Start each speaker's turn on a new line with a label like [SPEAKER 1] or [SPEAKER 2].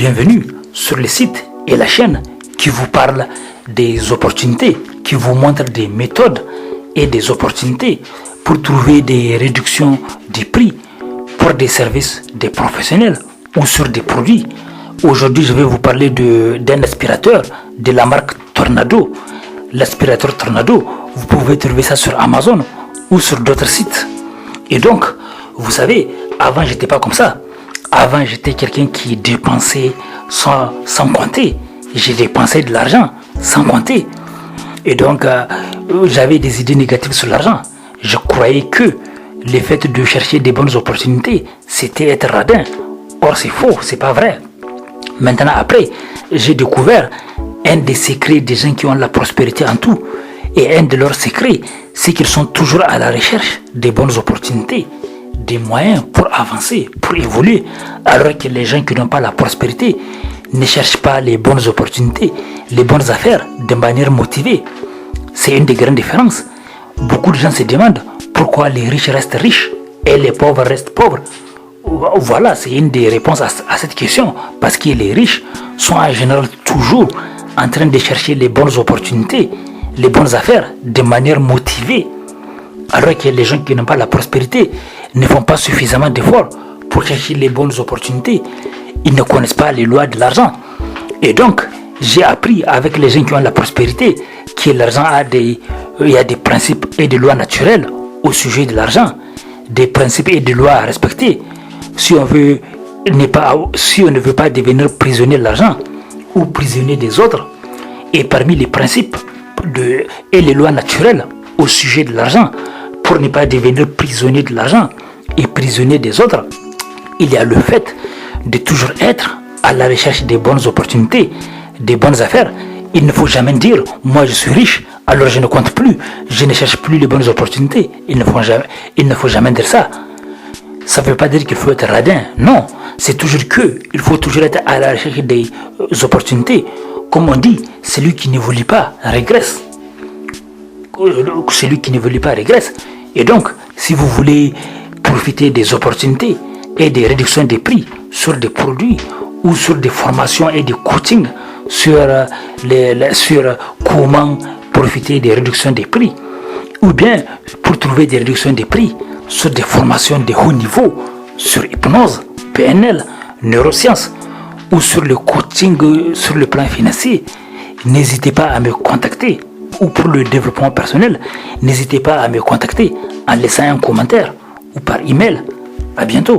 [SPEAKER 1] Bienvenue sur le site et la chaîne qui vous parle des opportunités, qui vous montre des méthodes et des opportunités pour trouver des réductions des prix pour des services des professionnels ou sur des produits. Aujourd'hui, je vais vous parler d'un aspirateur de la marque Tornado. L'aspirateur Tornado, vous pouvez trouver ça sur Amazon ou sur d'autres sites. Et donc, vous savez, avant, j'étais pas comme ça. Avant, j'étais quelqu'un qui dépensait sans compter. J'ai dépensé de l'argent sans compter. Et donc, j'avais des idées négatives sur l'argent. Je croyais que le fait de chercher des bonnes opportunités, c'était être radin. Or, c'est faux, c'est pas vrai. Maintenant, après, j'ai découvert un des secrets des gens qui ont la prospérité en tout. Et un de leurs secrets, c'est qu'ils sont toujours à la recherche des bonnes opportunités, des moyens pour avancer, pour évoluer, alors que les gens qui n'ont pas la prospérité ne cherchent pas les bonnes opportunités, les bonnes affaires de manière motivée. C'est une des grandes différences. Beaucoup de gens se demandent pourquoi les riches restent riches et les pauvres restent pauvres. Voilà, c'est une des réponses à cette question, parce que les riches sont en général toujours en train de chercher les bonnes opportunités, les bonnes affaires de manière motivée, alors que les gens qui n'ont pas la prospérité ne font pas suffisamment d'efforts pour chercher les bonnes opportunités. Ils ne connaissent pas les lois de l'argent. Et donc, j'ai appris avec les gens qui ont la prospérité que l'argent il y a des principes et des lois naturelles au sujet de l'argent, des principes et des lois à respecter. Si on ne veut pas devenir prisonnier de l'argent ou prisonnier des autres, et parmi les principes et les lois naturelles au sujet de l'argent, pour ne pas devenir prisonnier de l'argent et prisonnier des autres, il y a le fait de toujours être à la recherche des bonnes opportunités, des bonnes affaires. Il ne faut jamais dire « moi je suis riche, alors je ne compte plus, je ne cherche plus les bonnes opportunités ». Il ne faut jamais dire ça. Ça ne veut pas dire qu'il faut être radin, non. C'est toujours il faut toujours être à la recherche des opportunités. Comme on dit, celui qui n'évolue pas régresse. Celui qui n'évolue pas régresse. Et donc, si vous voulez profiter des opportunités et des réductions des prix sur des produits ou sur des formations et des coachings sur comment profiter des réductions des prix, ou bien pour trouver des réductions des prix sur des formations de haut niveau, sur hypnose, PNL, neurosciences, ou sur le coaching sur le plan financier, n'hésitez pas à me contacter. Ou pour le développement personnel, n'hésitez pas à me contacter en laissant un commentaire ou par email. À bientôt.